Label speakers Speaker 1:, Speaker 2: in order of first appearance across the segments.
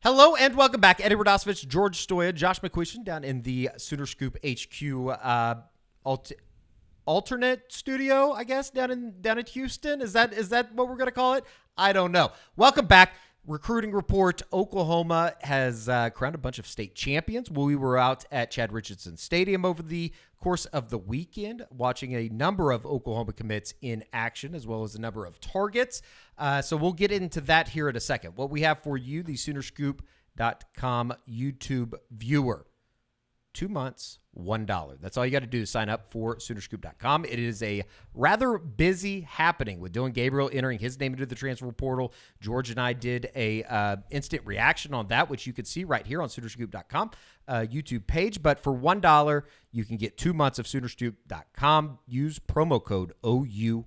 Speaker 1: Hello and welcome back. Eddie Radosovich, George Stoya, Josh McCuistion down in the Sooner Scoop HQ alternate studio, I guess, down in Houston. Is that what we're going to call it? I don't know. Welcome back. Recruiting report. Oklahoma has crowned a bunch of state champions. We were out at Chad Richardson Stadium over the course of the weekend watching a number of Oklahoma commits in action as well as a number of targets. So we'll get into that here in a second. What we have for you, the Soonerscoop.com YouTube viewer. 2 months, $1. That's all you got to do to sign up for Soonerscoop.com. It is a rather busy happening with Dillon Gabriel entering his name into the transfer portal. George and I did a instant reaction on that, which you can see right here on Soonerscoop.com YouTube page. But for $1, you can get 2 months of Soonerscoop.com. Use promo code OU1,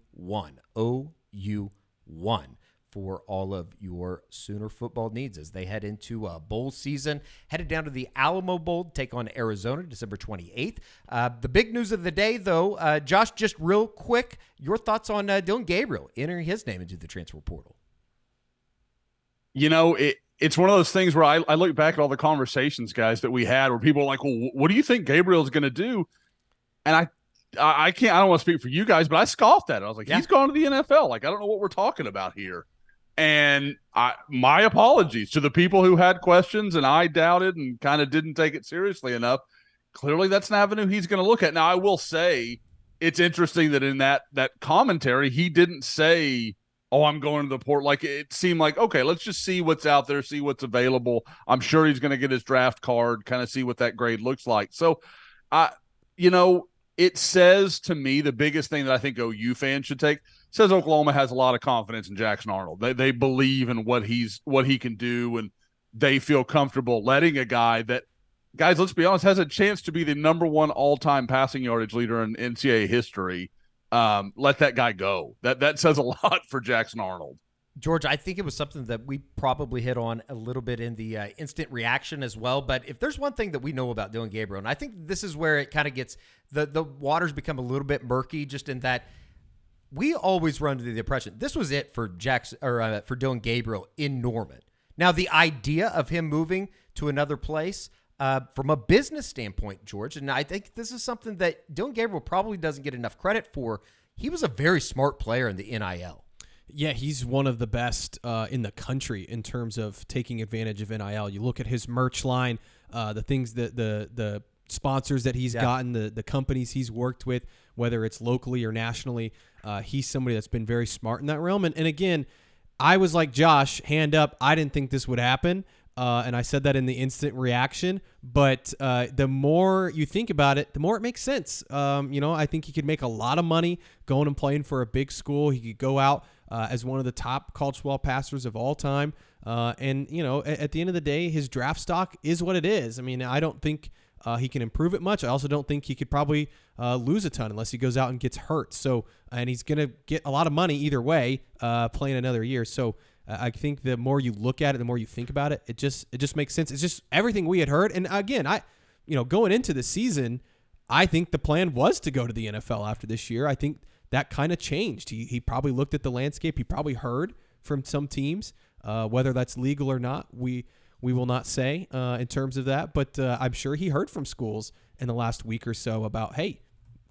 Speaker 1: OU1. For all of your Sooner football needs as they head into a bowl season. Headed down to the Alamo Bowl to take on Arizona December 28th. The big news of the day, though, Josh, just real quick, your thoughts on Dillon Gabriel entering his name into the transfer portal.
Speaker 2: You know, it's one of those things where I look back at all the conversations, guys, that we had where people are like, well, what do you think Gabriel's going to do? And I don't want to speak for you guys, but I scoffed at it. I was like, He's gone to the NFL. Like, I don't know what we're talking about here. And my apologies to the people who had questions and I doubted and kind of didn't take it seriously enough. Clearly, that's an avenue he's going to look at. Now, I will say it's interesting that in that commentary, he didn't say, oh, I'm going to the port. Like, it seemed like, okay, let's just see what's out there, see what's available. I'm sure he's going to get his draft card, kind of see what that grade looks like. So, it says to me the biggest thing that I think OU fans should take says Oklahoma has a lot of confidence in Jackson Arnold. They believe in what he can do, and they feel comfortable letting a guy that, guys, let's be honest, has a chance to be the number one all-time passing yardage leader in NCAA history. Let that guy go. That says a lot for Jackson Arnold.
Speaker 1: George, I think it was something that we probably hit on a little bit in the instant reaction as well. But if there's one thing that we know about Dillon Gabriel, and I think this is where it kind of gets the waters become a little bit murky, just in that we always run to the impression this was it for for Dillon Gabriel in Norman. Now, the idea of him moving to another place from a business standpoint, George, and I think this is something that Dillon Gabriel probably doesn't get enough credit for. He was a very smart player in the NIL.
Speaker 3: Yeah, he's one of the best in the country in terms of taking advantage of NIL. You look at his merch line, the things that the sponsors that he's gotten, the companies he's worked with, whether it's locally or nationally. He's somebody that's been very smart in that realm. And again, I was like Josh, hand up, I didn't think this would happen. And I said that in the instant reaction. But the more you think about it, the more it makes sense. I think he could make a lot of money going and playing for a big school. He could go out as one of the top college football passers of all time. And at the end of the day, his draft stock is what it is. I mean, I don't think he can improve it much. I also don't think he could probably lose a ton unless he goes out and gets hurt. So, and he's going to get a lot of money either way playing another year. So I think the more you look at it, the more you think about it, it just makes sense. It's just everything we had heard. And again, going into the season, I think the plan was to go to the NFL after this year. I think that kind of changed. He probably looked at the landscape. He probably heard from some teams, whether that's legal or not. We will not say in terms of that, but I'm sure he heard from schools in the last week or so about, hey,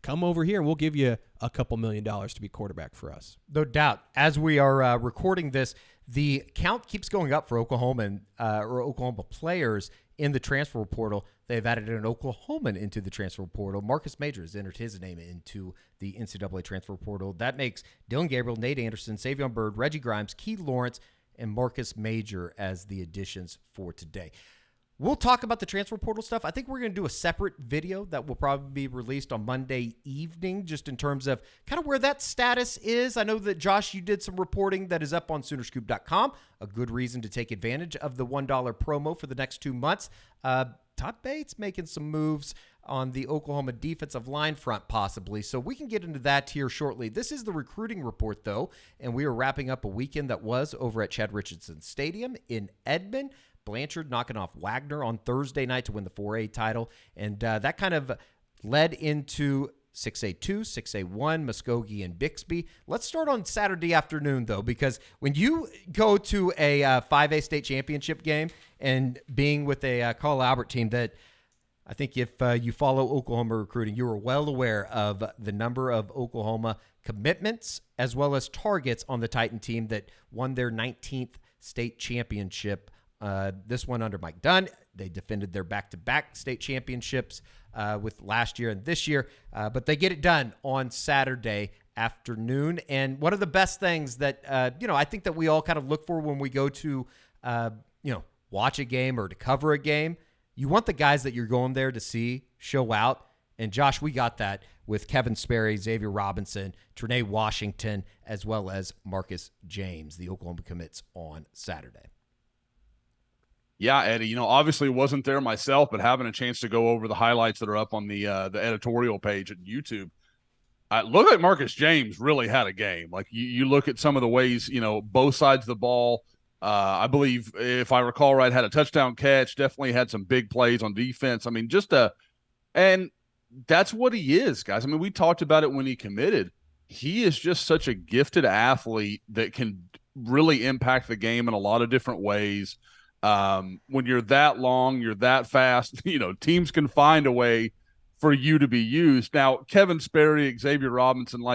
Speaker 3: come over here and we'll give you a couple $1 million to be quarterback for us.
Speaker 1: No doubt. As we are recording this, the count keeps going up for Oklahoma players in the transfer portal. They've added an Oklahoman into the transfer portal. Marcus Major has entered his name into the NCAA transfer portal. That makes Dillon Gabriel, Nate Anderson, Savion Byrd, Reggie Grimes, Key Lawrence, and Marcus Major as the additions for today. We'll talk about the transfer portal stuff. I think we're going to do a separate video that will probably be released on Monday evening, just in terms of kind of where that status is. I know that, Josh, you did some reporting that is up on Soonerscoop.com. A good reason to take advantage of the $1 promo for the next 2 months. Todd Bates making some moves on the Oklahoma defensive line front, possibly. So we can get into that here shortly. This is the recruiting report, though, and we are wrapping up a weekend that was over at Chad Richardson Stadium in Edmond. Blanchard knocking off Wagner on Thursday night to win the 4A title, and that kind of led into 6A2, 6A1, Muskogee, and Bixby. Let's start on Saturday afternoon, though, because when you go to a 5A state championship game and being with a Carl Albert team that I think if you follow Oklahoma recruiting, you are well aware of the number of Oklahoma commitments as well as targets on the Titan team that won their 19th state championship. This one under Mike Dunn. They defended their back-to-back state championships with last year and this year, but they get it done on Saturday afternoon. And one of the best things that, I think that we all kind of look for when we go to, watch a game or to cover a game, you want the guys that you're going there to see show out. And Josh, we got that with Kevin Sperry, Xavier Robinson, Trinae Washington, as well as Marcus James, the Oklahoma commits on Saturday.
Speaker 2: Yeah, Eddie, obviously wasn't there myself, but having a chance to go over the highlights that are up on the editorial page at YouTube, look like Marcus James really had a game. Like you look at some of the ways, both sides of the ball. I believe, if I recall right, had a touchdown catch, definitely had some big plays on defense. I mean, and that's what he is, guys. I mean, we talked about it when he committed. He is just such a gifted athlete that can really impact the game in a lot of different ways. When you're that long, you're that fast, teams can find a way for you to be used. Now, Kevin Sperry, Xavier Robinson,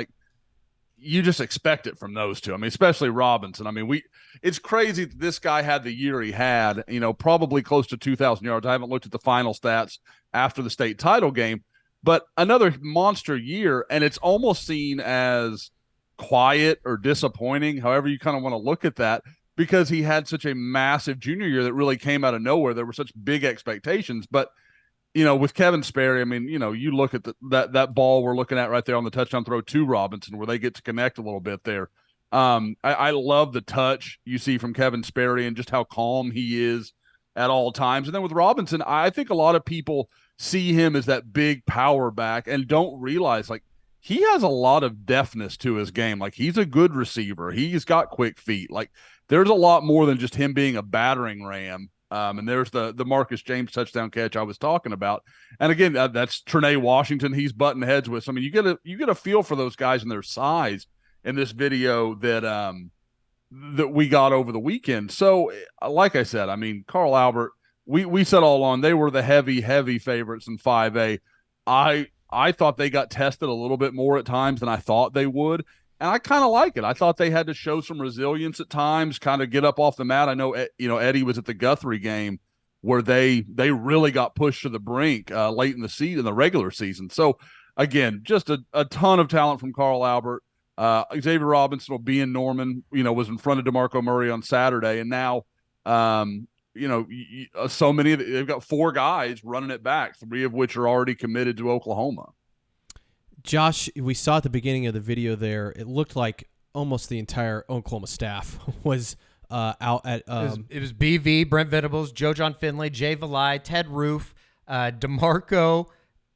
Speaker 2: you just expect it from those two. I mean, especially Robinson. I mean, it's crazy that this guy had the year he had, probably close to 2,000 yards. I haven't looked at the final stats after the state title game, but another monster year, and it's almost seen as quiet or disappointing, however you kind of want to look at that, because he had such a massive junior year that really came out of nowhere. There were such big expectations. But, with Kevin Sperry, I mean, you look at that ball we're looking at right there on the touchdown throw to Robinson where they get to connect a little bit there. I love the touch you see from Kevin Sperry and just how calm he is at all times. And then with Robinson, I think a lot of people see him as that big power back and don't realize, he has a lot of deftness to his game. He's a good receiver. He's got quick feet. There's a lot more than just him being a battering ram. And there's the Marcus James touchdown catch I was talking about. And again, that's Trinae Washington. He's butting heads with. So, I mean, you get a feel for those guys and their size in this video that we got over the weekend. So, like I said, I mean, Carl Albert, we said all along they were the heavy favorites in 5A. I thought they got tested a little bit more at times than I thought they would. And I kind of like it. I thought they had to show some resilience at times, kind of get up off the mat. I know, Eddie was at the Guthrie game where they really got pushed to the brink late in the season, the regular season. So, again, just a ton of talent from Carl Albert. Xavier Robinson will be in Norman, was in front of DeMarco Murray on Saturday. And now, so many of they've got 4 guys running it back, 3 of which are already committed to Oklahoma.
Speaker 3: Josh, we saw at the beginning of the video there, it looked like almost the entire Oklahoma staff was out at
Speaker 1: it was BV, Brent Venables, Joe John Finley, Jay Valai, Ted Roof, DeMarco,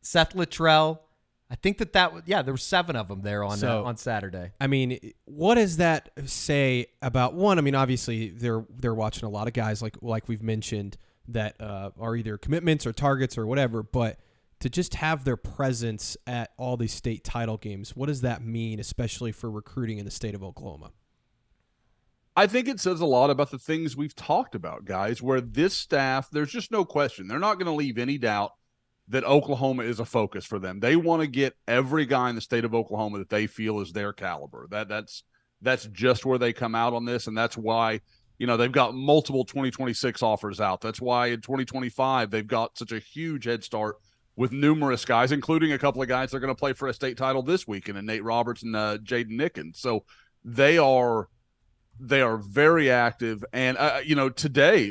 Speaker 1: Seth Luttrell. I think there were 7 of them there on Saturday.
Speaker 3: I mean, what does that say about one? I mean, obviously they're watching a lot of guys like we've mentioned that are either commitments or targets or whatever, but to just have their presence at all these state title games, what does that mean, especially for recruiting in the state of Oklahoma?
Speaker 2: I think it says a lot about the things we've talked about, guys, where this staff, there's just no question. They're not going to leave any doubt that Oklahoma is a focus for them. They want to get every guy in the state of Oklahoma that they feel is their caliber. That's just where they come out on this, and that's why, they've got multiple 2026 offers out. That's why in 2025 they've got such a huge head start with numerous guys, including a couple of guys that are going to play for a state title this weekend, and Nate Roberts and Jaden Nickens. So they are very active. And, today,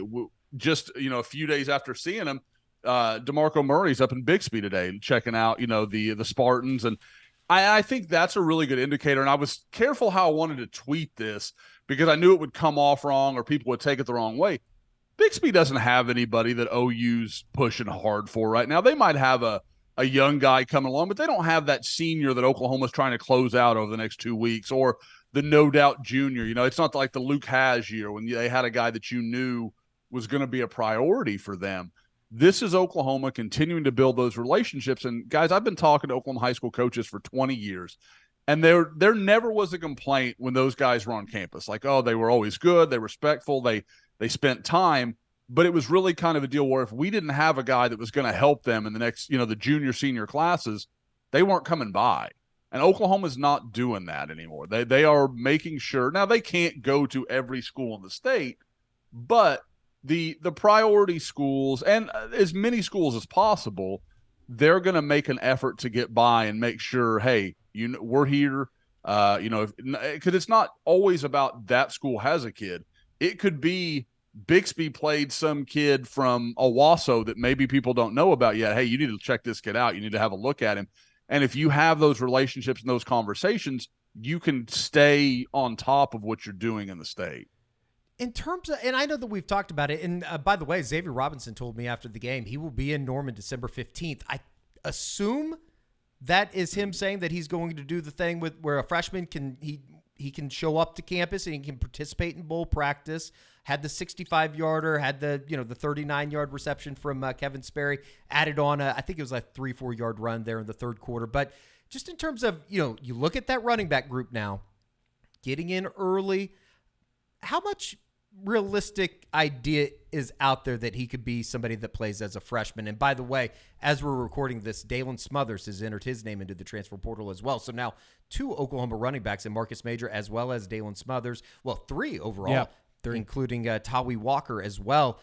Speaker 2: just, a few days after seeing them, DeMarco Murray's up in Bixby today and checking out, the Spartans. And I think that's a really good indicator. And I was careful how I wanted to tweet this because I knew it would come off wrong or people would take it the wrong way. Bixby doesn't have anybody that OU's pushing hard for right now. They might have a young guy coming along, but they don't have that senior that Oklahoma's trying to close out over the next 2 weeks, or the no doubt junior. It's not like the Luke Haas year when they had a guy that you knew was going to be a priority for them. This is Oklahoma continuing to build those relationships. And guys, I've been talking to Oklahoma high school coaches for 20 years, and there never was a complaint when those guys were on campus. Like, oh, they were always good, they were respectful, they spent time. But it was really kind of a deal where if we didn't have a guy that was going to help them in the next, the junior, senior classes, they weren't coming by. And Oklahoma's not doing that anymore. They are making sure. Now, they can't go to every school in the state, but the priority schools and as many schools as possible, they're going to make an effort to get by and make sure, hey, we're here. Because it's not always about that school has a kid. It could be Bixby played some kid from Owasso that maybe people don't know about yet. Hey, you need to check this kid out. You need to have a look at him. And if you have those relationships and those conversations, you can stay on top of what you're doing in the state.
Speaker 1: In terms of, and I know that we've talked about it, and by the way, Xavier Robinson told me after the game he will be in Norman December 15th. I assume that is him saying that he's going to do the thing with where a freshman can he can show up to campus and he can participate in bowl practice. Had the 65-yarder, had the the 39-yard reception from Kevin Sperry, added on I think it was a 3-4 yard run there in the third quarter. But just in terms of you look at that running back group now, getting in early, how much realistic idea is out there that he could be somebody that plays as a freshman? And by the way, as we're recording this, Dalen Smothers has entered his name into the transfer portal as well. So now 2 Oklahoma running backs in Marcus Major as well as Dalen Smothers. Well, 3 overall.
Speaker 3: Yeah.
Speaker 1: Including Tawi Walker as well.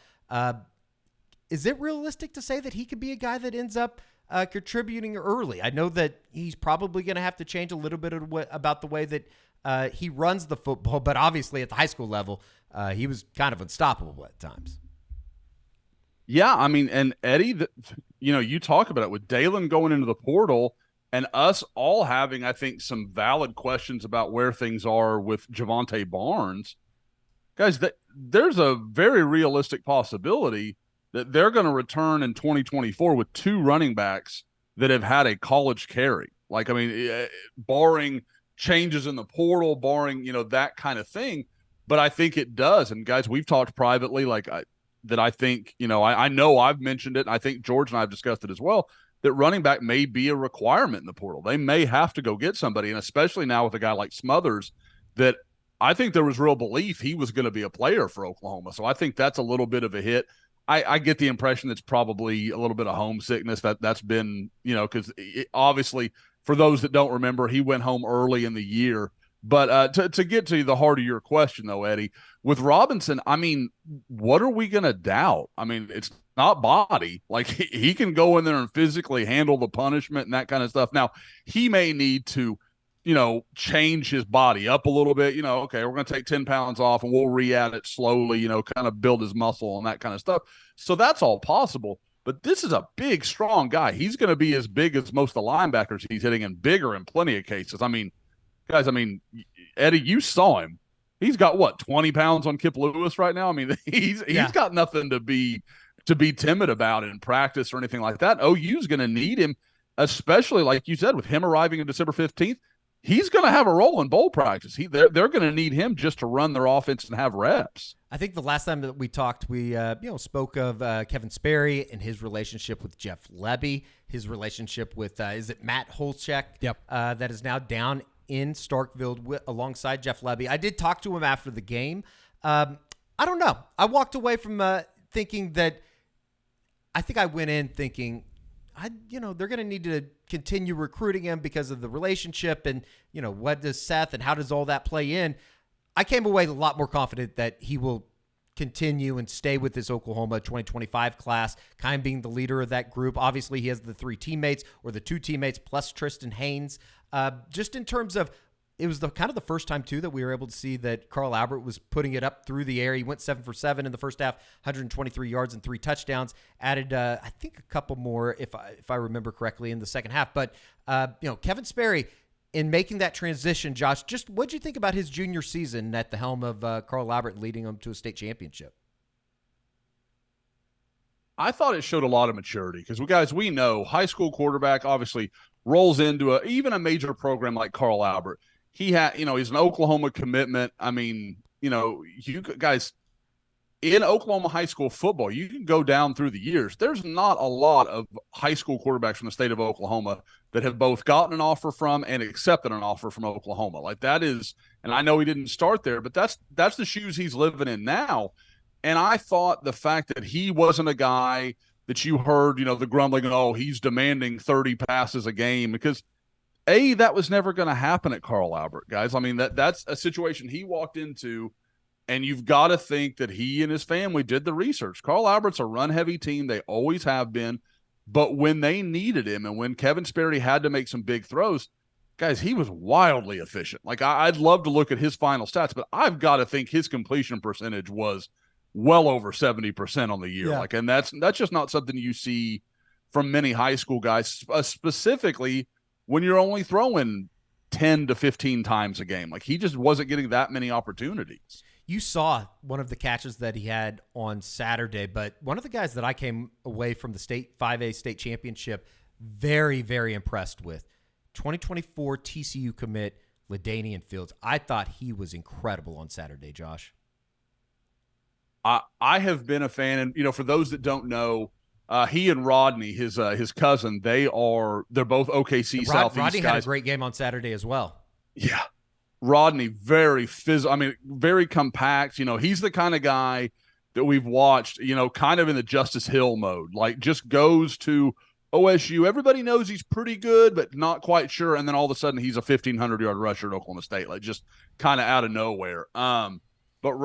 Speaker 1: Is it realistic to say that he could be a guy that ends up contributing early? I know that he's probably going to have to change a little bit about the way that he runs the football, but obviously at the high school level, he was kind of unstoppable at times.
Speaker 2: Yeah, I mean, and Eddie, you talk about it with Dalen going into the portal and us all having, I think, some valid questions about where things are with Javante Barnes. Guys, there's a very realistic possibility that they're going to return in 2024 with 2 running backs that have had a college carry. Like, I mean, barring changes in the portal, barring, that kind of thing. But I think it does. And, guys, we've talked privately that I think, I know I've mentioned it. And I think George and I have discussed it as well, that running back may be a requirement in the portal. They may have to go get somebody. And especially now with a guy like Smothers that – I think there was real belief he was going to be a player for Oklahoma. So I think that's a little bit of a hit. I get the impression it's probably a little bit of homesickness that's been, because obviously for those that don't remember, he went home early in the year. But to get to the heart of your question, though, Eddie, with Robinson, I mean, what are we going to doubt? I mean, it's not body. Like, he can go in there and physically handle the punishment and that kind of stuff. Now, he may need to change his body up a little bit, okay, we're going to take 10 pounds off and we'll re-add it slowly, kind of build his muscle and that kind of stuff. So that's all possible. But this is a big, strong guy. He's going to be as big as most of the linebackers he's hitting and bigger in plenty of cases. I mean, guys, Eddie, you saw him. He's got 20 pounds on Kip Lewis right now. I mean, he's got nothing to be timid about in practice or anything like that. OU's going to need him, especially like you said, with him arriving on December 15th. He's going to have a role in bowl practice. They're going to need him just to run their offense and have reps.
Speaker 1: I think the last time that we talked, we spoke of Kevin Sperry and his relationship with Jeff Lebby, his relationship with is it Matt Holchek?
Speaker 3: Yep.
Speaker 1: That is now down in Starkville alongside Jeff Lebby. I did talk to him after the game. I don't know. I walked away from thinking that I think I went in thinking, they're going to need to continue recruiting him because of the relationship and, what does Seth and how does all that play in? I came away a lot more confident that he will continue and stay with this Oklahoma 2025 class, kind of being the leader of that group. Obviously, he has the 3 teammates or the 2 teammates plus Tristan Haynes. Just in terms of, it was the kind of the first time, too, that we were able to see that Carl Albert was putting it up through the air. He went 7 for 7 in the first half, 123 yards and 3 touchdowns. Added, I think, a couple more, if I remember correctly, in the second half. But, Kevin Sperry, in making that transition, Josh, just what did you think about his junior season at the helm of Carl Albert leading him to a state championship?
Speaker 2: I thought it showed a lot of maturity because, we know high school quarterback obviously rolls into even a major program like Carl Albert. He had, he's an Oklahoma commitment. I mean, you guys, in Oklahoma high school football, you can go down through the years. There's not a lot of high school quarterbacks from the state of Oklahoma that have both gotten an offer from and accepted an offer from Oklahoma. Like that is, and I know he didn't start there, but that's the shoes he's living in now. And I thought the fact that he wasn't a guy that you heard, the grumbling, oh, he's demanding 30 passes a game, because that was never going to happen at Carl Albert, guys. I mean, that's a situation he walked into. And you've got to think that he and his family did the research. Carl Albert's a run-heavy team. They always have been. But when they needed him and when Kevin Sperry had to make some big throws, guys, he was wildly efficient. Like, I'd love to look at his final stats, but I've got to think his completion percentage was well over 70% on the year.
Speaker 1: Yeah.
Speaker 2: And that's just not something you see from many high school guys, specifically when you're only throwing 10 to 15 times a game. Like, he just wasn't getting that many opportunities.
Speaker 1: You saw one of the catches that he had on Saturday, but one of the guys that I came away from the 5A state championship very, very impressed with, 2024 TCU commit Leanian Fields. I thought he was incredible on Saturday, Josh.
Speaker 2: I have been a fan, and for those that don't know, he and Rodney, his cousin, they're both OKC Southeast
Speaker 1: Rodney
Speaker 2: guys.
Speaker 1: had a great game on Saturday as well.
Speaker 2: Yeah. Rodney, very very compact. He's the kind of guy that we've watched, kind of in the Justice Hill mode, like just goes to OSU. Everybody knows he's pretty good, but not quite sure. And then all of a sudden he's a 1,500-yard rusher at Oklahoma State, like just kind of out of nowhere. But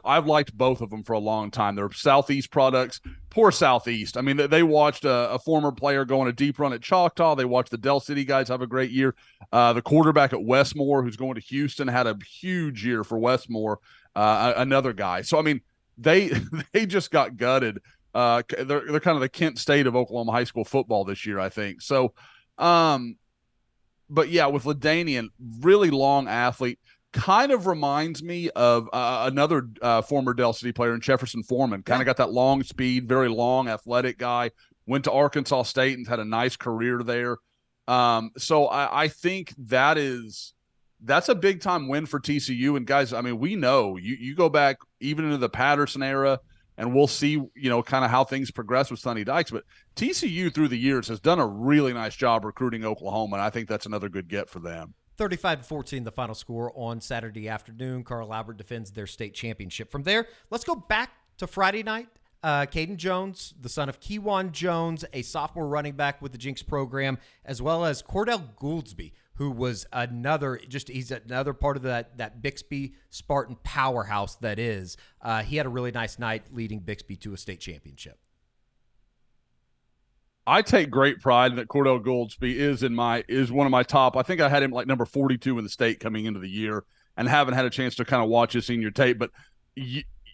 Speaker 2: I've liked both of them for a long time. They're Southeast products. Poor Southeast. I mean, they watched a former player go on a deep run at Choctaw. They watched the Del City guys have a great year. The quarterback at Westmore, who's going to Houston, had a huge year for Westmore. Another guy. So I mean, they just got gutted. They're kind of the Kent State of Oklahoma high school football this year, I think. So, but yeah, with Leanian, really long athlete. Kind of reminds me of another former Del City player in Jefferson Foreman. Kind of got that long speed, very long, athletic guy. Went to Arkansas State and had a nice career there. So I think that's a big-time win for TCU. And, guys, I mean, we know you go back even into the Patterson era, and we'll see, kind of how things progress with Sonny Dykes. But TCU through the years has done a really nice job recruiting Oklahoma, and I think that's another good get for them.
Speaker 1: 35-14, the final score on Saturday afternoon. Carl Albert defends their state championship. From there, let's go back to Friday night. Caden Jones, the son of Kewan Jones, a sophomore running back with the Jinx program, as well as Cordell Goldsby, who was he's another part of that Bixby Spartan powerhouse that is. He had a really nice night leading Bixby to a state championship.
Speaker 2: I take great pride that Cordell Goldsby is one of my top. I think I had him like number 42 in the state coming into the year, and haven't had a chance to kind of watch his senior tape. But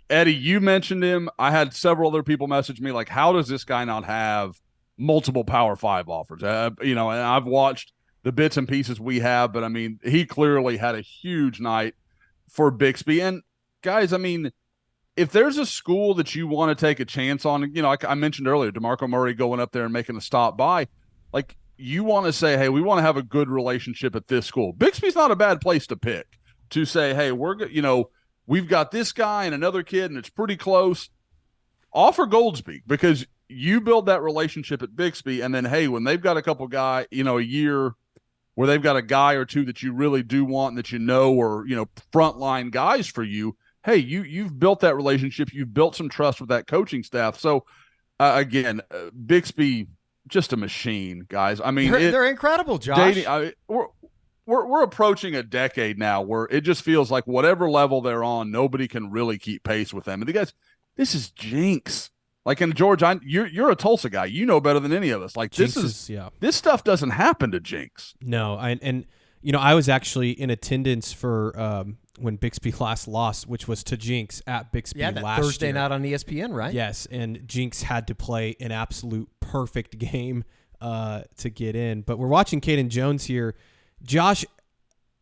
Speaker 2: Eddie, you mentioned him. I had several other people message me like, how does this guy not have multiple Power 5 offers? And I've watched the bits and pieces we have, but I mean, he clearly had a huge night for Bixby. And guys, I mean, if there's a school that you want to take a chance on, I mentioned earlier, DeMarco Murray going up there and making a stop by, like you want to say, hey, we want to have a good relationship at this school. Bixby's not a bad place to pick to say, hey, we've got this guy and another kid and it's pretty close. Offer Goldsby, because you build that relationship at Bixby, and then, hey, when they've got a couple guy, a year where they've got a guy or two that you really do want and that or, frontline guys for you, hey, you've built that relationship. You've built some trust with that coaching staff. So, again, Bixby, just a machine, guys. I mean,
Speaker 1: they're incredible, Josh.
Speaker 2: We're approaching a decade now where it just feels like whatever level they're on, nobody can really keep pace with them. And the guys, this is Jinx. Like, and George, you're a Tulsa guy. You know better than any of us. Like, this stuff doesn't happen to Jinx.
Speaker 3: No, I was actually in attendance for when Bixby last lost, which was to Jinx at Bixby last year.
Speaker 1: Thursday night on ESPN, right?
Speaker 3: Yes, and Jinx had to play an absolute perfect game to get in. But we're watching Caden Jones here. Josh,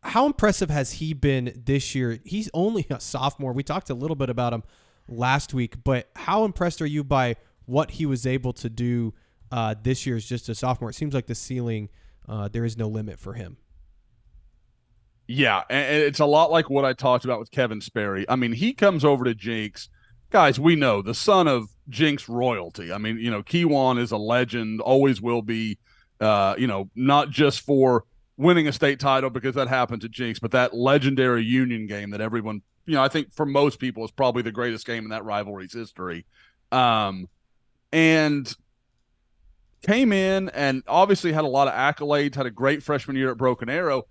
Speaker 3: how impressive has he been this year? He's only a sophomore. We talked a little bit about him last week, but how impressed are you by what he was able to do this year as just a sophomore? It seems like the ceiling, there is no limit for him.
Speaker 2: Yeah, and it's a lot like what I talked about with Kevin Sperry. I mean, he comes over to Jinx guys, we know the son of Jinx royalty. I mean, Keywan is a legend, always will be, not just for winning a state title because that happened to Jinx, but that legendary Union game that everyone, I think for most people is probably the greatest game in that rivalry's history. And came in and obviously had a lot of accolades, had a great freshman year at Broken Arrow,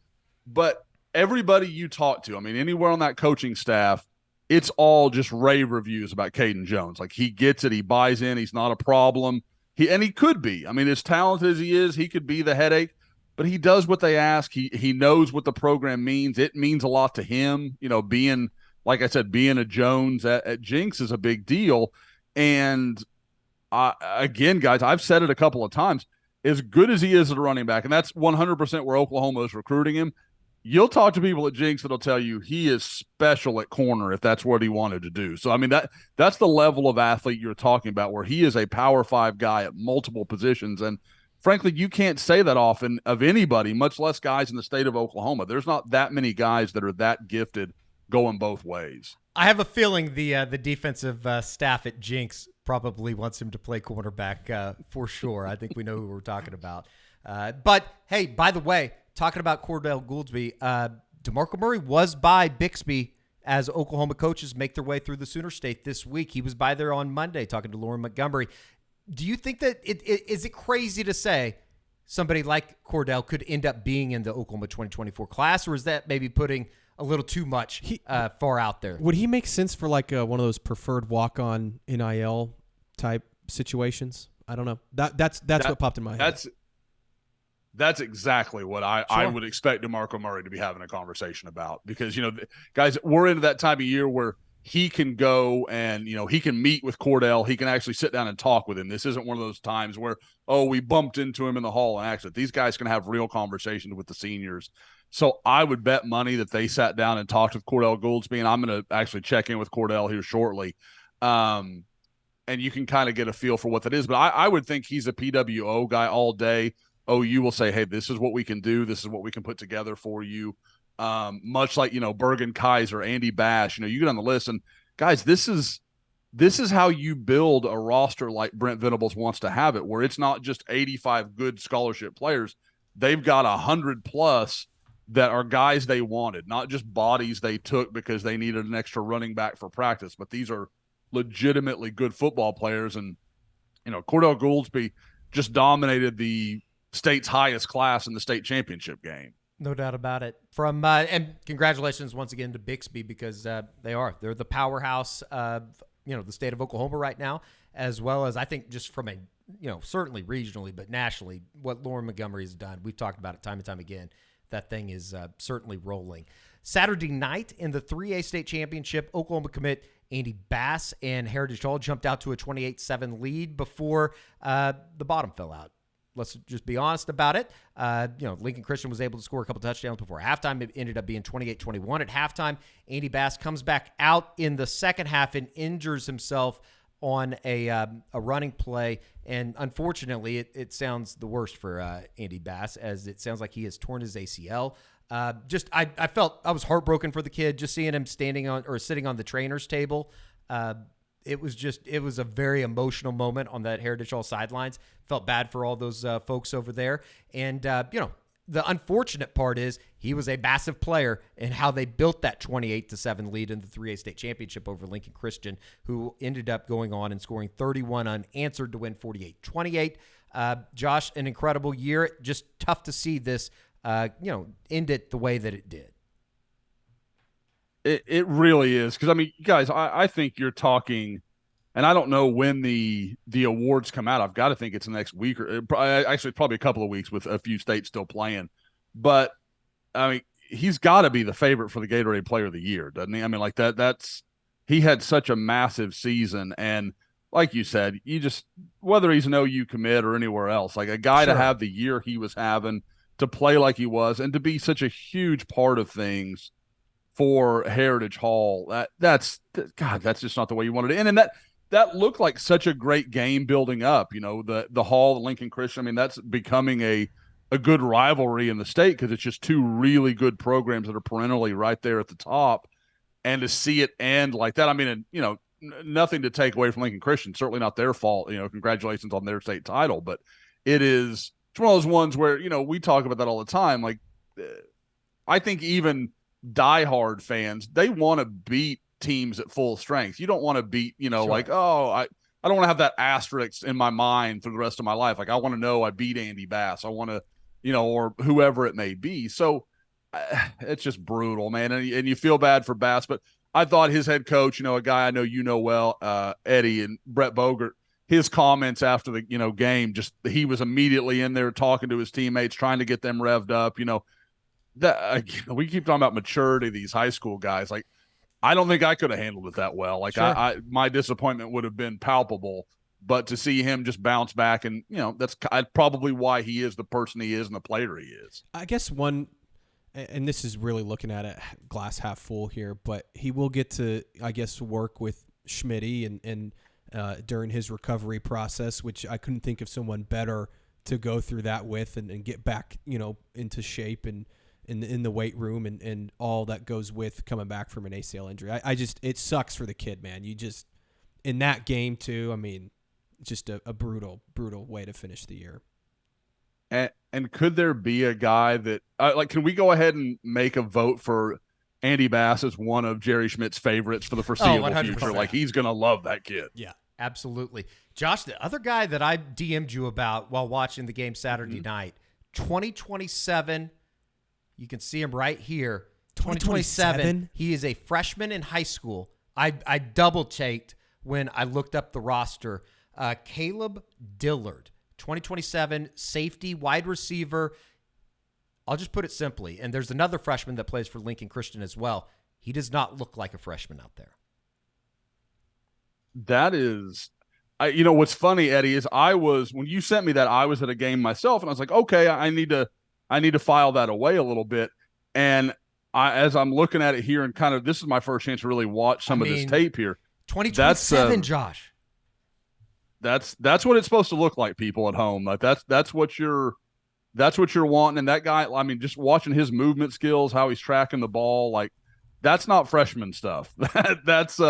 Speaker 2: but everybody you talk to, I mean, anywhere on that coaching staff, it's all just rave reviews about Caden Jones. Like, he gets it, he buys in, he's not a problem. He could be. I mean, as talented as he is, he could be the headache, but he does what they ask. He knows what the program means. It means a lot to him. Being, like I said, being a Jones at Jinx is a big deal. And again, guys, I've said it a couple of times, as good as he is at a running back, and that's 100% where Oklahoma is recruiting him, you'll talk to people at Jinx that'll tell you he is special at corner if that's what he wanted to do. So, I mean, that's the level of athlete you're talking about, where he is a Power 5 guy at multiple positions. And frankly, you can't say that often of anybody, much less guys in the state of Oklahoma. There's not that many guys that are that gifted going both ways.
Speaker 1: I have a feeling the defensive staff at Jinx probably wants him to play cornerback for sure. I think we know who we're talking about. But, hey, by the way, talking about Cordell Goldsby, DeMarco Murray was by Bixby as Oklahoma coaches make their way through the Sooner State this week. He was by there on Monday talking to Lauren Montgomery. Do you think that is it crazy to say somebody like Cordell could end up being in the Oklahoma 2024 class, or is that maybe putting a little too much far out there?
Speaker 3: Would he make sense for like one of those preferred walk-on NIL type situations? I don't know. That's what popped in my head.
Speaker 2: That's exactly what I would expect DeMarco Murray to be having a conversation about, because, guys, we're into that time of year where he can go and, he can meet with Cordell. He can actually sit down and talk with him. This isn't one of those times where, we bumped into him in the hall and accident. These guys can have real conversations with the seniors. So I would bet money that they sat down and talked with Cordell Goldsby, and I'm going to actually check in with Cordell here shortly. And you can kind of get a feel for what that is. But I would think he's a PWO guy all day. OU will say, hey, this is what we can do. This is what we can put together for you. Much like, Bergen Kaiser, Andy Bash, you get on the list, and guys, this is how you build a roster like Brent Venables wants to have it, where it's not just 85 good scholarship players. They've got 100 plus that are guys they wanted, not just bodies they took because they needed an extra running back for practice, but these are legitimately good football players. And, Cordell Goldsby just dominated the state's highest class in the state championship game.
Speaker 1: No doubt about it. And congratulations once again to Bixby, because they're the powerhouse of the state of Oklahoma right now, as well as I think just from a certainly regionally but nationally what Lauren Montgomery has done. We've talked about it time and time again. That thing is certainly rolling. Saturday night in the 3A state championship, Oklahoma commit Andy Bass and Heritage Hall jumped out to a 28-7 lead before the bottom fell out. Let's just be honest about it. Lincoln Christian was able to score a couple touchdowns before halftime. It ended up being 28-21 at halftime. Andy Bass comes back out in the second half and injures himself on a running play. And unfortunately, it sounds the worst for Andy Bass, as it sounds like he has torn his ACL. I felt I was heartbroken for the kid, just seeing him sitting on the trainer's table. It was a very emotional moment on that Heritage Hall sidelines. Felt bad for all those folks over there. And, the unfortunate part is he was a massive player in how they built that 28-7 lead in the 3A state championship over Lincoln Christian, who ended up going on and scoring 31 unanswered to win 48-28. Josh, an incredible year. Just tough to see this, end it the way that it did.
Speaker 2: It really is, because, guys, I think you're talking, and I don't know when the awards come out. I've got to think it's the next week, or actually probably a couple of weeks with a few states still playing. But, he's got to be the favorite for the Gatorade Player of the Year, doesn't he? He had such a massive season, and like you said, whether he's an OU commit or anywhere else, like a guy to have the year he was having, to play like he was, and to be such a huge part of things for Heritage Hall, that's just not the way you wanted to end. And that looked like such a great game building up. The Hall, the Lincoln Christian. that's becoming a good rivalry in the state, because it's just two really good programs that are perennially right there at the top. And to see it end like that, nothing to take away from Lincoln Christian. Certainly not their fault. Congratulations on their state title, but it's one of those ones where, we talk about that all the time. Like, I think even diehard fans, they want to beat teams at full strength. You don't want to beat, sure. Like, I don't want to have that asterisk in my mind for the rest of my life. Like, I want to know I beat Andy Bass. I want to, or whoever it may be. So it's just brutal, man. And you feel bad for Bass, but I thought his head coach, a guy I know well, Eddie and Brett Bogert, his comments after the, game, just he was immediately in there talking to his teammates, trying to get them revved up. That we keep talking about maturity, these high school guys. Like, I don't think I could have handled it that well. Like, sure. My disappointment would have been palpable, but to see him just bounce back, and that's probably why he is the person he is and the player he is.
Speaker 3: I guess and this is really looking at it glass half full here, but he will get to, I guess, work with Schmitty and during his recovery process, which I couldn't think of someone better to go through that with and get back, into shape and in the weight room and all that goes with coming back from an ACL injury. It sucks for the kid, man. You just, in that game too, I mean, just a brutal way to finish the year.
Speaker 2: And could there be a guy that can we go ahead and make a vote for Andy Bass as one of Jerry Schmidt's favorites for the foreseeable future? Like, he's going to love that kid.
Speaker 1: Yeah, absolutely. Josh, the other guy that I DM'd you about while watching the game Saturday night, 2027, you can see him right here. 2027, he is a freshman in high school. I double-checked when I looked up the roster. Caleb Dillard. 2027, safety, wide receiver. I'll just put it simply, and there's another freshman that plays for Lincoln Christian as well. He does not look like a freshman out there.
Speaker 2: That is, what's funny, Eddie, is when you sent me that, I was at a game myself, and I was like, okay, I need to file that away a little bit. And as I'm looking at it here, and kind of, this is my first chance to really watch some of this tape here.
Speaker 1: 2027, Josh.
Speaker 2: That's what it's supposed to look like, people at home. Like, that's what you're wanting. And that guy, I mean, just watching his movement skills, how he's tracking the ball, like, that's not freshman stuff. That's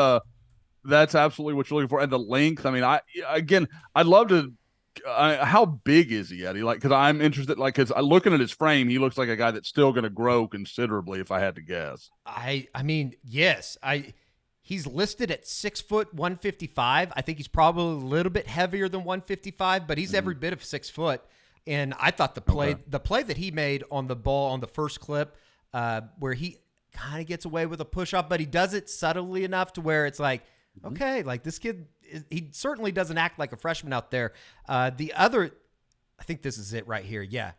Speaker 2: absolutely what you're looking for. And the length, I mean, I'd love to. How big is he, Eddie? Like, because I'm interested. Like, because looking at his frame, he looks like a guy that's still going to grow considerably, if I had to guess.
Speaker 1: I mean, yes, He's listed at 6 foot 155. I think he's probably a little bit heavier than 155, but he's every bit of 6 foot. And I thought the play that he made on the ball on the first clip, where he kind of gets away with a push off, but he does it subtly enough to where it's like, okay, like, this kid, he certainly doesn't act like a freshman out there. The other, I think this is it right here. Yeah.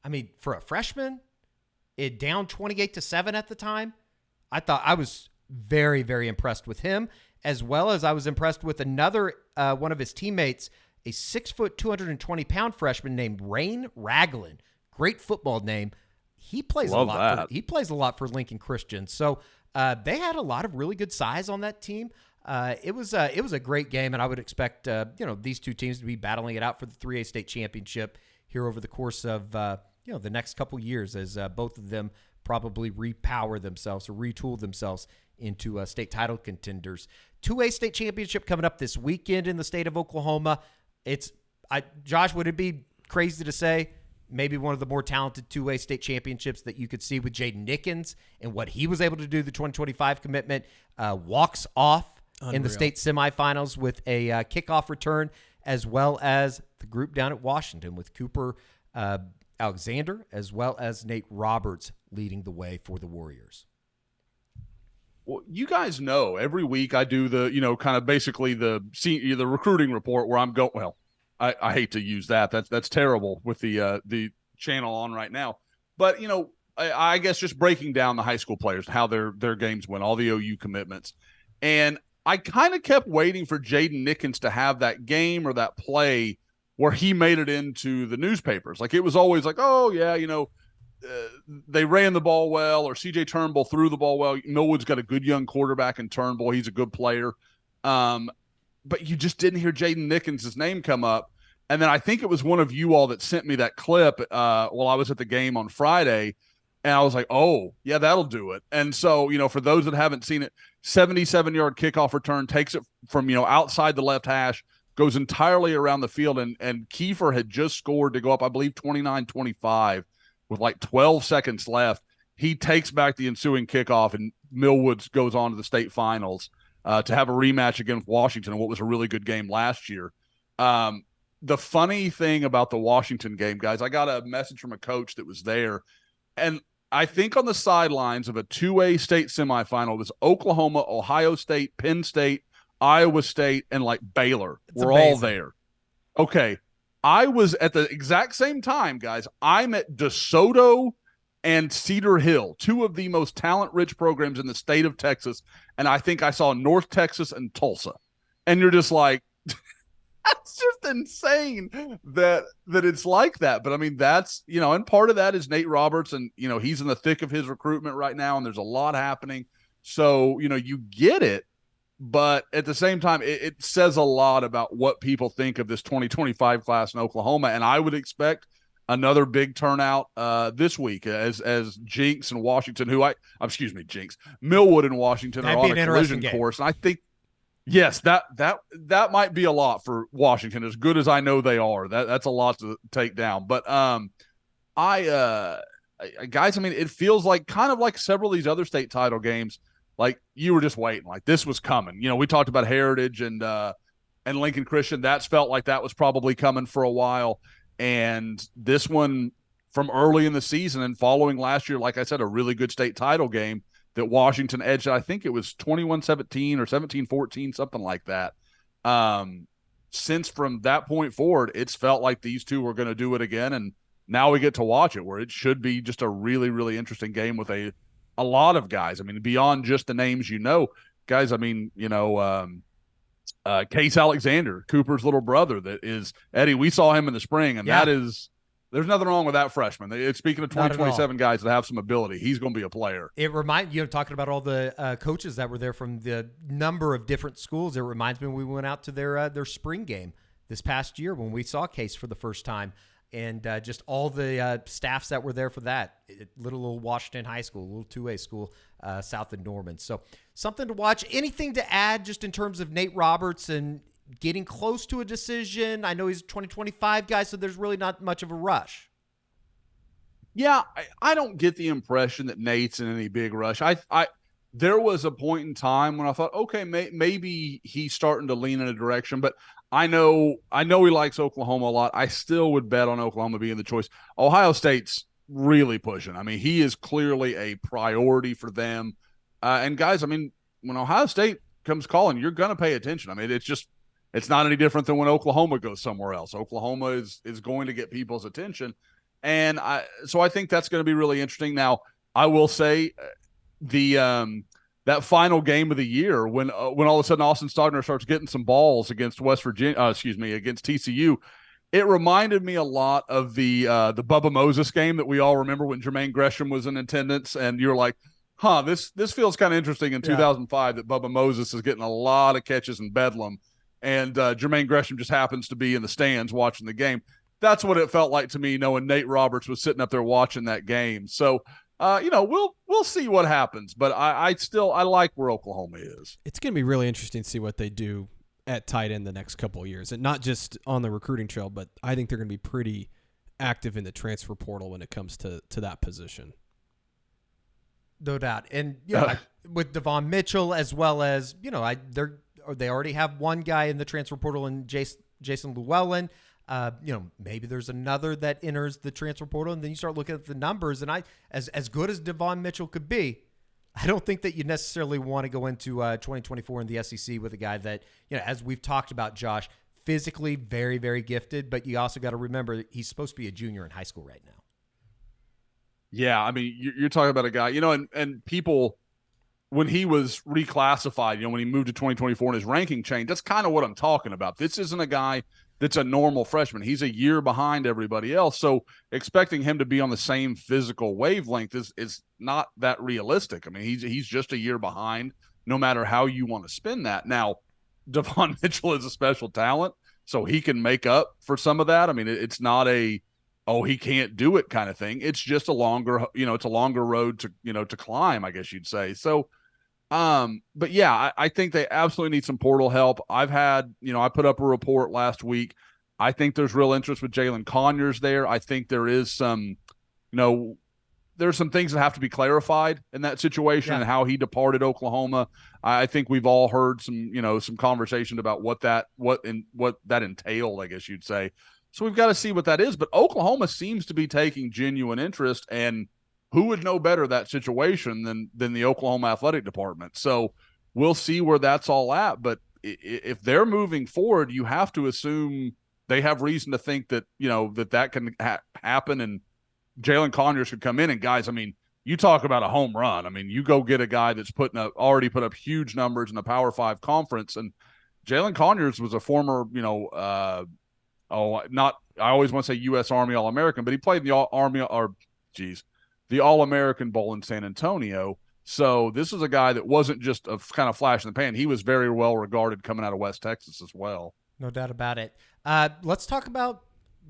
Speaker 1: I mean, for a freshman, it down 28-7 at the time. I thought I was very, very impressed with him, as well as I was impressed with another one of his teammates, a 6 foot, 220-pound freshman named Rain Ragland. Great football name. He plays a lot. He plays a lot for Lincoln Christian. So they had a lot of really good size on that team. It was a great game, and I would expect these two teams to be battling it out for the 3A state championship here over the course of the next couple years, as both of them probably repower themselves or retool themselves into state title contenders. 2A state championship coming up this weekend in the state of Oklahoma. Josh, would it be crazy to say maybe one of the more talented 2A state championships that you could see with Jaden Nickens and what he was able to do, the 2025 commitment, walks off in the state semifinals with a kickoff return, as well as the group down at Washington with Cooper Alexander, as well as Nate Roberts leading the way for the Warriors.
Speaker 2: Well, you guys know every week I do the, kind of basically the recruiting report where I'm going. Well, I hate to use that. That's terrible with the channel on right now. But, I guess just breaking down the high school players, how their games went, all the OU commitments. And I kind of kept waiting for Jaden Nickens to have that game or that play where he made it into the newspapers. Like, it was always like, oh, yeah, they ran the ball well, or CJ Turnbull threw the ball well. Millwood's got a good young quarterback in Turnbull. He's a good player. But you just didn't hear Jaden Nickens' name come up. And then I think it was one of you all that sent me that clip while I was at the game on Friday. And I was like, oh, yeah, that'll do it. And so, for those that haven't seen it, 77-yard kickoff return, takes it from, outside the left hash, goes entirely around the field, and Kiefer had just scored to go up, I believe, 29-25 with like 12 seconds left. He takes back the ensuing kickoff, and Millwoods goes on to the state finals to have a rematch against Washington in what was a really good game last year. The funny thing about the Washington game, guys, I got a message from a coach that was there, and I think on the sidelines of a 2A state semifinal, it was Oklahoma, Ohio State, Penn State, Iowa State, and like Baylor. We're all there. Okay. I was at the exact same time, guys. I'm at DeSoto and Cedar Hill, two of the most talent-rich programs in the state of Texas, and I think I saw North Texas and Tulsa. And you're just like, that's just insane that it's like that. But I mean, that's, and part of that is Nate Roberts, and he's in the thick of his recruitment right now, and there's a lot happening. So, you get it, but at the same time, it says a lot about what people think of this 2025 class in Oklahoma. And I would expect another big turnout this week as Jinx and Washington, Jinx, Millwood and Washington are on a collision course. And I think, yes, that might be a lot for Washington, as good as I know they are. That's a lot to take down. But guys, I mean, it feels like kind of like several of these other state title games, like you were just waiting, like this was coming. We talked about Heritage and Lincoln Christian. That's felt like that was probably coming for a while. And this one from early in the season and following last year, like I said, a really good state title game that Washington edged. I think it was 21-17 or 17-14, something like that. Since from that point forward, it's felt like these two were going to do it again. And now we get to watch it, where it should be just a really, really interesting game with a lot of guys. I mean, beyond just the names, guys, I mean, Case Alexander, Cooper's little brother, that is Eddie. We saw him in the spring, and there's nothing wrong with that freshman. Speaking of 2027 guys that have some ability, he's going to be a player.
Speaker 1: It reminds talking about all the coaches that were there from the number of different schools. It reminds me when we went out to their spring game this past year when we saw Case for the first time, and just all the staffs that were there for that. Little old Washington High School, little 2A school south of Norman. So something to watch. Anything to add just in terms of Nate Roberts and getting close to a decision? I know he's a 2025 guy, so there's really not much of a rush.
Speaker 2: Yeah, I don't get the impression that Nate's in any big rush. There was a point in time when I thought, okay, maybe he's starting to lean in a direction, but I know he likes Oklahoma a lot. I still would bet on Oklahoma being the choice. Ohio State's really pushing. I mean, he is clearly a priority for them. And guys, I mean, when Ohio State comes calling, you're going to pay attention. I mean, it's not any different than when Oklahoma goes somewhere else. Oklahoma is going to get people's attention. And so I think that's going to be really interesting. Now, I will say that final game of the year when all of a sudden Austin Stogner starts getting some balls against against TCU, it reminded me a lot of the Bubba Moses game that we all remember when Jermaine Gresham was in attendance, and you're like, this feels kind of interesting in 2005 that Bubba Moses is getting a lot of catches in Bedlam, and Jermaine Gresham just happens to be in the stands watching the game. That's what it felt like to me, knowing Nate Roberts was sitting up there watching that game. So, we'll see what happens, but I like where Oklahoma is.
Speaker 3: It's going to be really interesting to see what they do at tight end the next couple of years, and not just on the recruiting trail, but I think they're going to be pretty active in the transfer portal when it comes to that position.
Speaker 1: No doubt. And with Devon Mitchell, as well as they already have one guy in the transfer portal in Jason Llewellyn. Maybe there's another that enters the transfer portal, and then you start looking at the numbers. And as good as Devon Mitchell could be, I don't think that you necessarily want to go into 2024 in the SEC with a guy that, as we've talked about, Josh, physically very, very gifted, but you also got to remember he's supposed to be a junior in high school right now.
Speaker 2: Yeah, I mean, you're talking about a guy, and people, when he was reclassified, when he moved to 2024 and his ranking changed, that's kind of what I'm talking about. This isn't a guy that's a normal freshman. He's a year behind everybody else. So expecting him to be on the same physical wavelength is not that realistic. I mean, he's just a year behind, no matter how you want to spin that. Now, Devon Mitchell is a special talent, so he can make up for some of that. I mean, it's not he can't do it kind of thing. It's just a longer, it's a longer road to climb, I guess you'd say. So But yeah, I think they absolutely need some portal help. I've had, I put up a report last week. I think there's real interest with Jalen Conyers there. I think there is some, there's some things that have to be clarified in that situation and how he departed Oklahoma. I think we've all heard some conversation about what that entailed, I guess you'd say. So we've got to see what that is. But Oklahoma seems to be taking genuine interest, and who would know better that situation than the Oklahoma athletic department? So we'll see where that's all at. But if they're moving forward, you have to assume they have reason to think that, that can happen. And Jalen Conyers could come in. And guys, I mean, you talk about a home run. I mean, you go get a guy that's already put up huge numbers in the Power 5 conference. And Jalen Conyers was a former, I always want to say U.S. Army All-American, but he played in the All-American Bowl in San Antonio. So this is a guy that wasn't just a kind of flash in the pan. He was very well regarded coming out of West Texas as well.
Speaker 1: No doubt about it. Let's talk about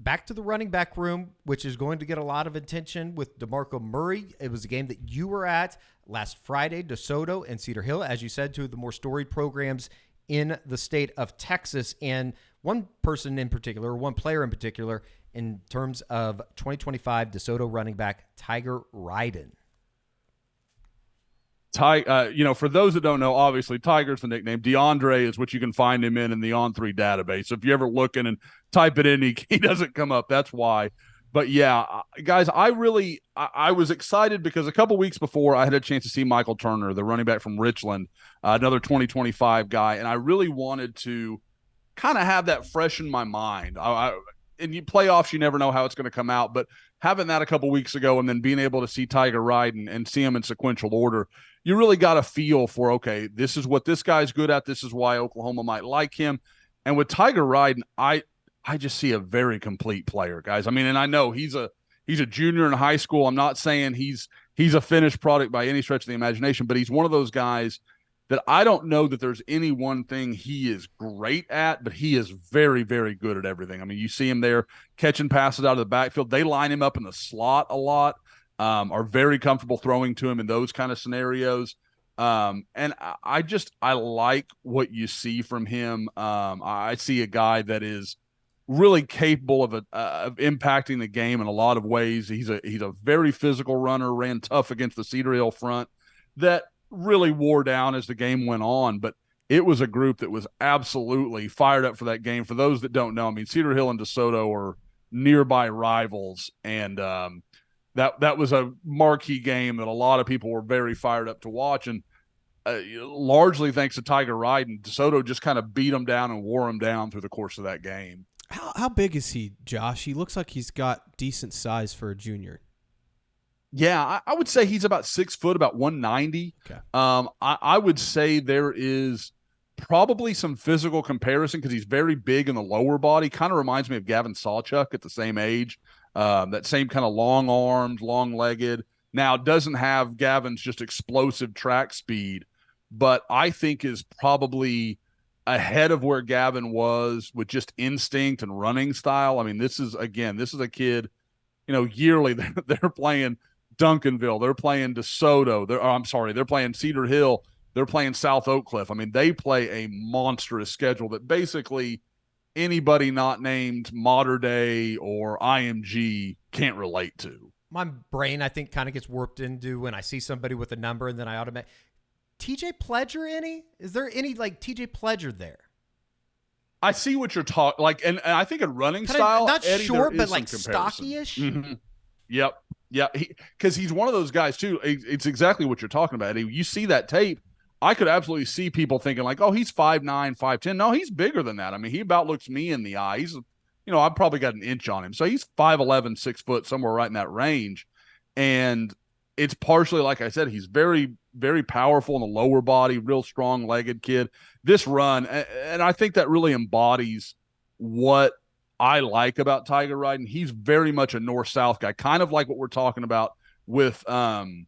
Speaker 1: back to the running back room, which is going to get a lot of attention with DeMarco Murray. It was a game that you were at last Friday, DeSoto and Cedar Hill, as you said, two of the more storied programs in the state of Texas. And one person in particular, one player in particular, in terms of 2025 DeSoto running back Tiger Riden.
Speaker 2: For those that don't know, obviously Tiger's the nickname. DeAndre is what you can find him in the On3 database. So if you're ever looking and type it in, he doesn't come up. That's why. But yeah, guys, I was excited because a couple weeks before I had a chance to see Michael Turner, the running back from Richland, another 2025 guy, and I really wanted to kind of have that fresh in my mind. In playoffs, you never know how it's going to come out, but having that a couple weeks ago and then being able to see Tiger Riden and see him in sequential order, you really got a feel for, okay, this is what this guy's good at. This is why Oklahoma might like him. And with Tiger Riden, I just see a very complete player, guys. I mean, and I know he's a junior in high school. I'm not saying he's a finished product by any stretch of the imagination, but he's one of those guys that I don't know that there's any one thing he is great at, but he is very, very good at everything. I mean, you see him there catching passes out of the backfield. They line him up in the slot a lot, are very comfortable throwing to him in those kind of scenarios. And I like what you see from him. I see a guy that is really capable of impacting the game in a lot of ways. He's a very physical runner, ran tough against the Cedar Hill front that really wore down as the game went on, but it was a group that was absolutely fired up for that game. For those that don't know, I mean, Cedar Hill and DeSoto are nearby rivals, and that was a marquee game that a lot of people were very fired up to watch, and largely thanks to Tiger Riden, DeSoto just kind of beat them down and wore them down through the course of that game.
Speaker 3: How big is he, Josh? He looks like he's got decent size for a junior.
Speaker 2: Yeah, I would say he's about 6 foot, about 190.
Speaker 3: Okay.
Speaker 2: I would say there is probably some physical comparison because he's very big in the lower body. Kind of reminds me of Gavin Sawchuk at the same age. That same kind of long-armed, long-legged. Now, doesn't have Gavin's just explosive track speed, but I think is probably ahead of where Gavin was with just instinct and running style. I mean, this is a kid, yearly they're playing Duncanville, they're playing DeSoto, they're playing Cedar Hill, they're playing South Oak Cliff. I mean, they play a monstrous schedule that basically anybody not named Mater Day or IMG can't relate to.
Speaker 1: My brain, I think, kind of gets warped into when I see somebody with a number and then I automatically TJ Pledger. Is there any like TJ Pledger there?
Speaker 2: I see what you're talking like, and I think in running style,
Speaker 1: not
Speaker 2: Eddie,
Speaker 1: short, but like stocky-ish.
Speaker 2: Mm-hmm. Yep. Yeah, because he's one of those guys too. It's exactly what you're talking about. You see that tape, I could absolutely see people thinking like, "Oh, he's 5'9", 5'10". No, he's bigger than that. I mean, he about looks me in the eye. He's, I've probably got an inch on him, so he's 5'11", 6 foot, somewhere right in that range. And it's partially, like I said, he's very, very powerful in the lower body, real strong-legged kid. This run, and I think that really embodies what I like about Tiger Riden. He's very much a north-south guy, kind of like what we're talking about with Sawchuk.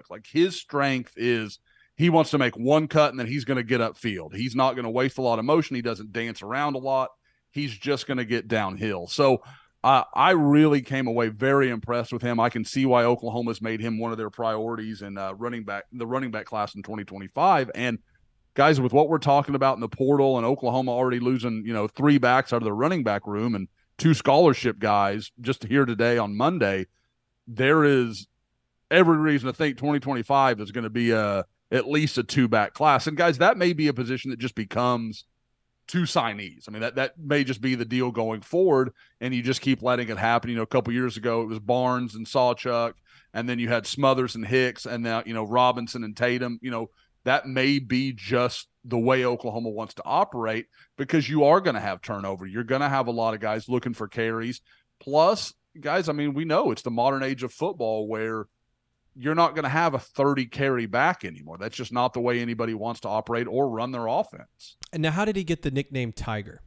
Speaker 2: Like, his strength is he wants to make one cut and then he's going to get upfield. He's not going to waste a lot of motion. He doesn't dance around a lot. He's just going to get downhill. So I really came away very impressed with him. I can see why Oklahoma's made him one of their priorities in the running back class in 2025. And guys, with what we're talking about in the portal and Oklahoma already losing, 3 backs out of their running back room and 2 scholarship guys just here today on Monday, there is every reason to think 2025 is going to be at least a 2-back class. And guys, that may be a position that just becomes 2 signees. I mean, that may just be the deal going forward, and you just keep letting it happen. A couple years ago, it was Barnes and Sawchuk, and then you had Smothers and Hicks, and now, Robinson and Tatum. That may be just the way Oklahoma wants to operate, because you are going to have turnover. You're going to have a lot of guys looking for carries. Plus, guys, I mean, we know it's the modern age of football where you're not going to have a 30-carry back anymore. That's just not the way anybody wants to operate or run their offense.
Speaker 3: And now, how did he get the nickname Tiger?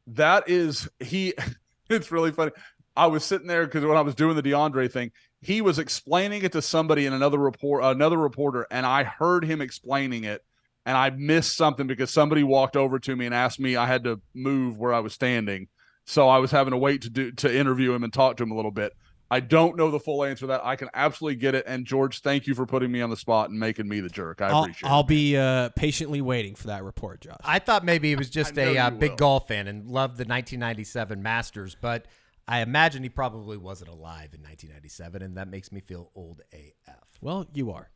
Speaker 2: That is – it's really funny. I was sitting there because when I was doing the DeAndre thing, he was explaining it to somebody in another reporter, and I heard him explaining it, and I missed something because somebody walked over to me and asked me. I had to move where I was standing, so I was having to wait to interview him and talk to him a little bit. I don't know the full answer to that. I can absolutely get it. And George, thank you for putting me on the spot and making me the jerk. I appreciate it.
Speaker 3: I'll be patiently waiting for that report, Josh.
Speaker 1: I thought maybe he was just a big golf fan and loved the 1997 Masters, but I imagine he probably wasn't alive in 1997, and that makes me feel old AF.
Speaker 3: Well, you are.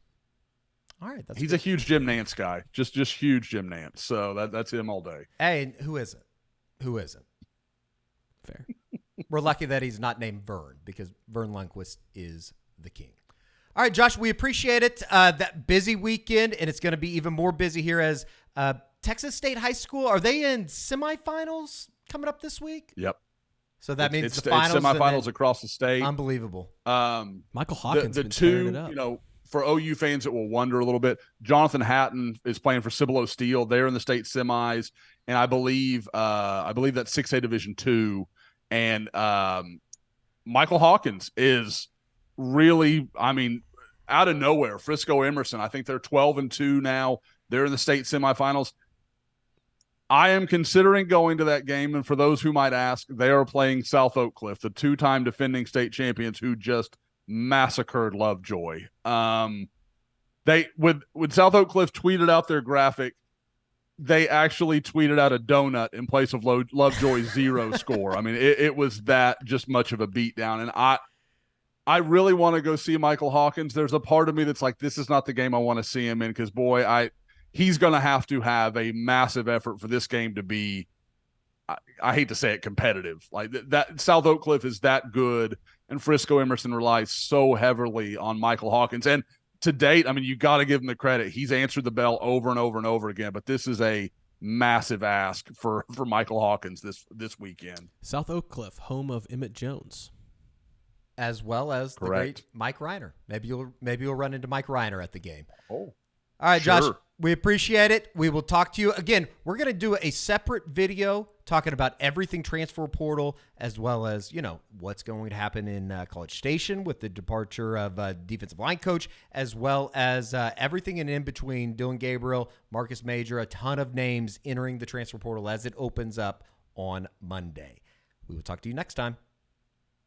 Speaker 1: All right.
Speaker 2: He's a huge Jim Nantz guy. Just huge Jim Nantz. So that's him all day.
Speaker 1: Hey, and who isn't? Who isn't?
Speaker 3: Fair.
Speaker 1: We're lucky that he's not named Vern, because Vern Lundquist is the king. All right, Josh, we appreciate it. That busy weekend, and it's going to be even more busy here as Texas State High School. Are they in semifinals coming up this week?
Speaker 2: Yep.
Speaker 1: So that means
Speaker 2: it's
Speaker 1: the finals,
Speaker 2: semifinals across the state.
Speaker 1: Unbelievable.
Speaker 3: Michael Hawkins
Speaker 2: the
Speaker 3: been
Speaker 2: two,
Speaker 3: tearing it up.
Speaker 2: for OU fans that will wonder a little bit, Jonathan Hatton is playing for Cibolo Steel. They're in the state semis, and I believe that's 6A Division II. And Michael Hawkins is really, out of nowhere. Frisco Emerson, I think they're 12-2 now. They're in the state semifinals. I am considering going to that game, and for those who might ask, they are playing South Oak Cliff, the 2-time defending state champions who just massacred Lovejoy. They when South Oak Cliff tweeted out their graphic, they actually tweeted out a donut in place of Lovejoy's 0 score. I mean, it was that just much of a beatdown. And I really want to go see Michael Hawkins. There's a part of me that's like, this is not the game I want to see him in, because, boy, he's going to have a massive effort for this game to be, I hate to say it, competitive. Like that South Oak Cliff is that good, and Frisco Emerson relies so heavily on Michael Hawkins. And to date, you got to give him the credit. He's answered the bell over and over and over again, but this is a massive ask for Michael Hawkins this weekend.
Speaker 3: South Oak Cliff, home of Emmett Jones,
Speaker 1: as well as
Speaker 2: Correct.
Speaker 1: The great Mike Reiner. Maybe you'll run into Mike Reiner at the game.
Speaker 2: Oh,
Speaker 1: all right,
Speaker 2: sure.
Speaker 1: Josh, we appreciate it. We will talk to you again. We're going to do a separate video talking about everything transfer portal, as well as, what's going to happen in College Station with the departure of defensive line coach, as well as everything in between. Dillon Gabriel, Marcus Major, a ton of names entering the transfer portal as it opens up on Monday. We will talk to you next time.